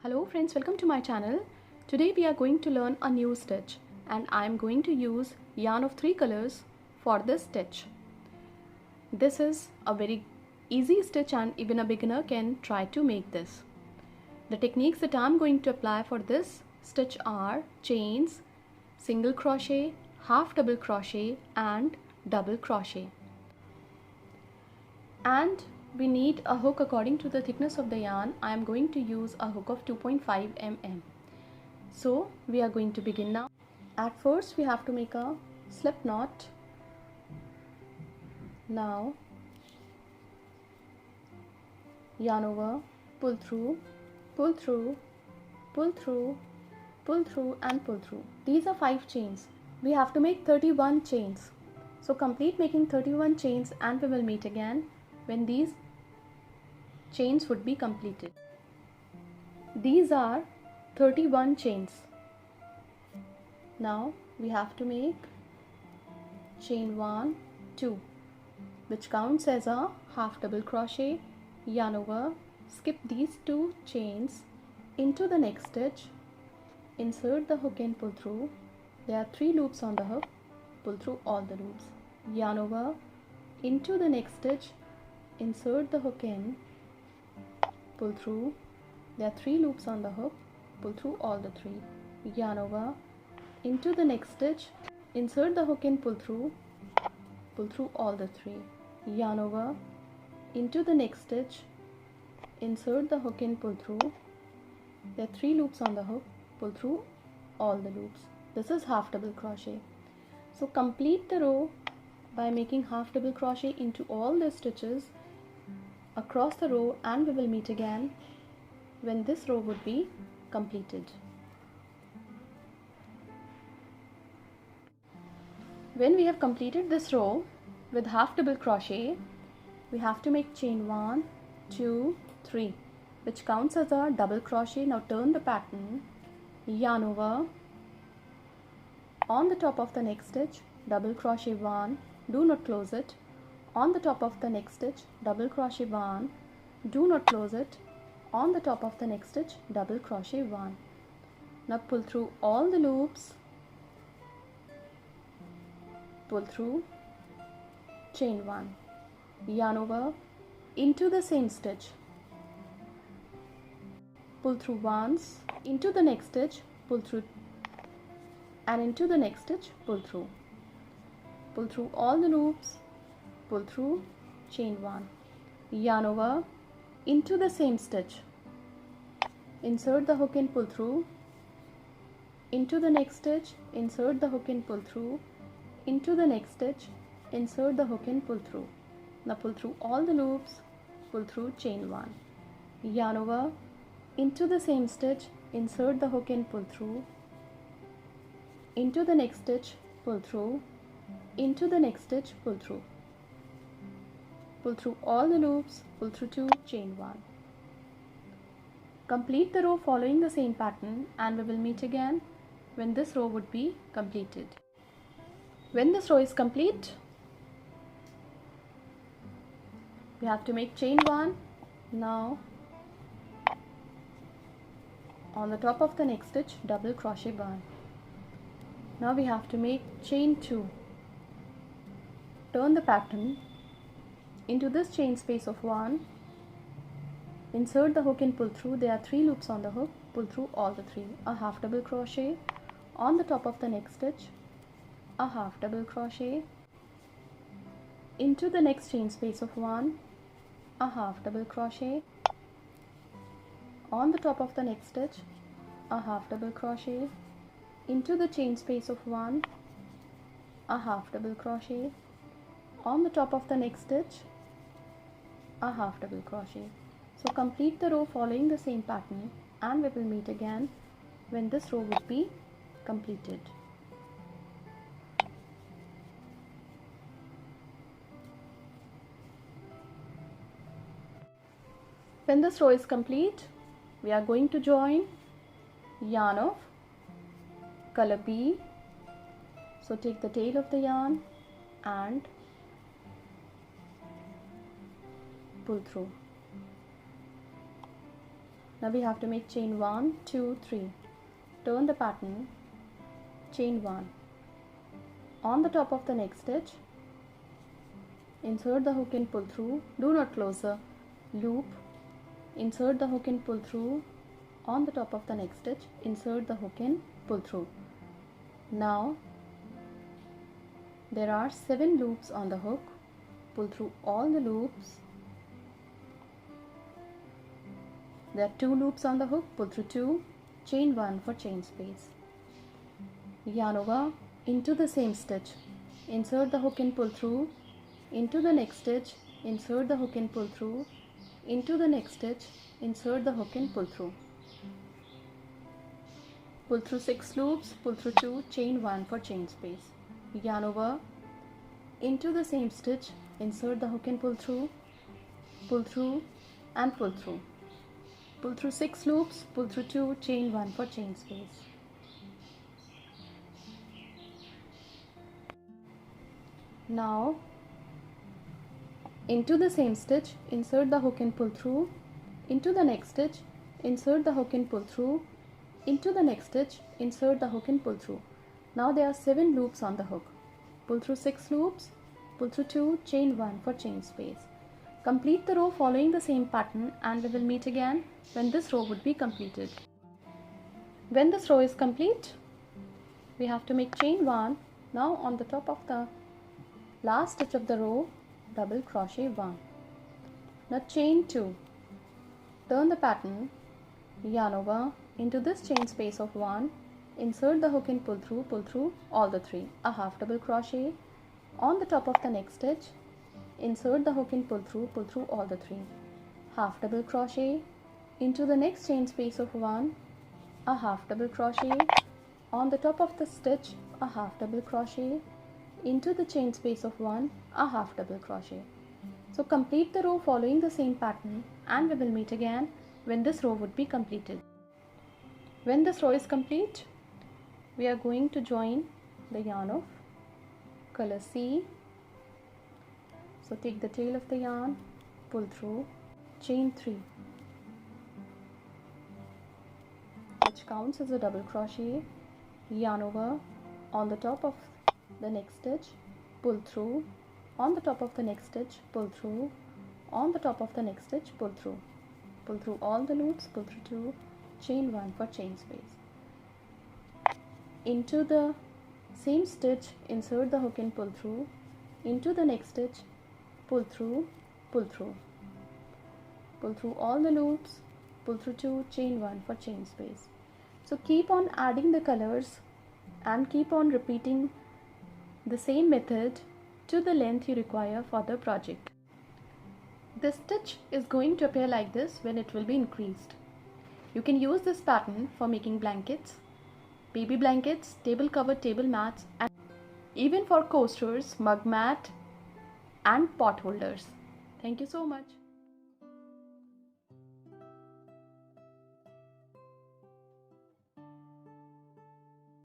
Hello friends, welcome to my channel. Today we are going to learn a new stitch and I am going to use yarn of 3 colors for this stitch. This is a very easy stitch and even a beginner can try to make this. The techniques that I am going to apply for this stitch are chains, single crochet, half double crochet and double crochet. And we need a hook according to the thickness of the yarn. I am going to use a hook of 2.5 mm. So we are going to begin now. At first we have to make a slip knot. Now yarn over, pull through, pull through, pull through, pull through and pull through. These are 5 chains. We have to make 31 chains. So complete making 31 chains and we will meet again when these chains would be completed. These are 31 chains. Now we have to make chain 1, 2, which counts as a half double crochet, yarn over, skip these 2 chains into the next stitch, insert the hook and pull through. There are 3 loops on the hook, pull through all the loops, yarn over, into the next stitch, insert the hook in, pull through. There are 3 loops on the hook, pull through all the 3, yarn over, into the next stitch, insert the hook in, pull through all the 3, yarn over, into the next stitch, insert the hook in, pull through. There are 3 loops on the hook, pull through all the loops. This is half double crochet. So complete the row by making half double crochet into all the stitches across the row and we will meet again when this row would be completed. When we have completed this row with half double crochet, we have to make chain 1, 2, 3, which counts as a double crochet. Now turn the pattern, yarn over, on the top of the next stitch, double crochet 1, do not close it, on the top of the next stitch, double crochet 1, do not close it, on the top of the next stitch, double crochet 1. Now pull through all the loops, pull through, chain 1, yarn over, into the same stitch, pull through once, into the next stitch, pull through, and into the next stitch, pull through all the loops, pull through, chain 1, yarn over, into the same stitch, insert the hook and pull through, into the next stitch, insert the hook and pull through, into the next stitch, insert the hook and pull through. Now pull through all the loops, pull through, chain 1, yarn over, into the same stitch, insert the hook and pull through, into the next stitch, pull through, into the next stitch, pull through all the loops, pull through 2, chain 1. Complete the row following the same pattern and we will meet again when this row would be completed. When this row is complete, we have to make chain 1. Now on the top of the next stitch, double crochet 1. Now we have to make chain 2. Turn the pattern into this chain space of 1, insert the hook and pull through. There are 3 loops on the hook, pull through all the 3, a half double crochet, on the top of the next stitch, a half double crochet, into the next chain space of 1, a half double crochet, on the top of the next stitch, a half double crochet, into the chain space of 1, a half double crochet, on the top of the next stitch, a half double crochet. So complete the row following the same pattern and we will meet again when this row would be completed. When this row is complete, we are going to join yarn of color B. So take the tail of the yarn and pull through. Now we have to make chain 1, 2, 3. Turn the pattern, chain 1. On the top of the next stitch, insert the hook and pull through. Do not close the loop. Insert the hook and pull through. On the top of the next stitch, insert the hook and pull through. Now there are 7 loops on the hook. Pull through all the loops. There are 2 loops on the hook. Pull through 2, chain 1 for chain space. Yarn over into the same stitch. Insert the hook and pull through. Into the next stitch, insert the hook and pull through. Into the next stitch, insert the hook and pull through. Pull through 6 loops, pull through 2, chain 1 for chain space. Yarn over into the same stitch, insert the hook and pull through and pull through. Pull through 6 loops, pull through 2, chain 1 for chain space. Now into the same stitch, insert the hook and pull through. Into the next stitch, insert the hook and pull through. Into the next stitch, insert the hook and pull through. Now there are 7 loops on the hook. Pull through 6 loops, pull through 2, chain 1 for chain space. Complete the row following the same pattern, and we will meet again when this row would be completed. When this row is complete, we have to make chain 1. Now on the top of the last stitch of the row, double crochet 1. Now chain 2. Turn the pattern, yarn over into this chain space of 1. Insert the hook and pull through all the 3. A half double crochet. On the top of the next stitch, insert the hook and pull through all the 3. Half double crochet. Into the next chain space of 1, a half double crochet. On the top of the stitch, a half double crochet. Into the chain space of 1, a half double crochet. So complete the row following the same pattern, and we will meet again when this row would be completed. When this row is complete, we are going to join the yarn of color C. So take the tail of the yarn, pull through, chain 3, which counts as a double crochet, yarn over on the top of the next stitch, pull through, on the top of the next stitch, pull through, on the top of the next stitch, pull through all the loops, pull through 2, chain 1 for chain space. Into the same stitch, insert the hook and pull through. Into the next stitch, pull through all the loops, pull through 2, chain 1 for chain space. So keep on adding the colors and keep on repeating the same method to the length you require for the project. The stitch is going to appear like this when it will be increased. You can use this pattern for making blankets, baby blankets, table cover, table mats, and even for coasters, mug mat and pot holders. Thank you so much.